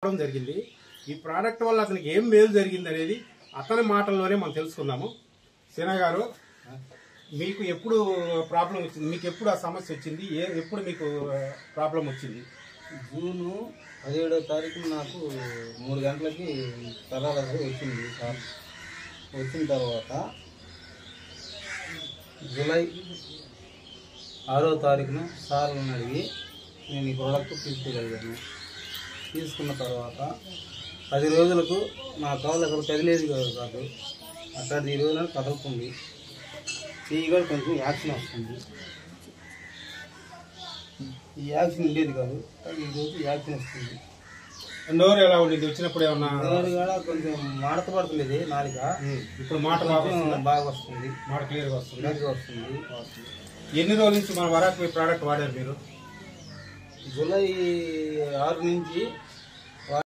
జరిగింది. ఈ ప్రోడక్ట్ వల్ల అతనికి ఏం మేలు జరిగింది అనేది అతని మాటల్లోనే మనం తెలుసుకుందాము. సేనా గారు, మీకు ఎప్పుడు ప్రాబ్లం వచ్చింది? మీకు ఎప్పుడు ఆ సమస్య వచ్చింది? ఎప్పుడు మీకు ప్రాబ్లం వచ్చింది? జూన్ 17వ తారీఖున నాకు 3 గంటలకి తలాలసరి వచ్చింది సార్. వచ్చిన తర్వాత జూలై 6వ తారీఖున సార్లను అడిగి నేను ఈ ప్రోడక్ట్ తీసుకోగలిగాను. తీసుకున్న తర్వాత 10 రోజులకు నా కాళ్ళు అక్కడ కదిలేదు కాదు, అక్కడ ఈ రోజున కదులుతుంది. చెయ్యి కూడా కొంచెం యాక్షన్ వస్తుంది. ఈ యాక్షన్ ఉండేది కాదు, ఈ రోజు యాక్షన్ వస్తుంది. నోరు ఎలా ఉండేది వచ్చినప్పుడు? ఏమన్నా నోరు కూడా కొంచెం మాడత పడుతుంది నాలుక. ఇప్పుడు మాట బాగా వస్తుంది, మాట క్లియర్గా వస్తుంది. ఎన్ని రోజుల నుంచి మన వరకు ప్రోడక్ట్ వాడారు మీరు? జూలై 6 నుంచి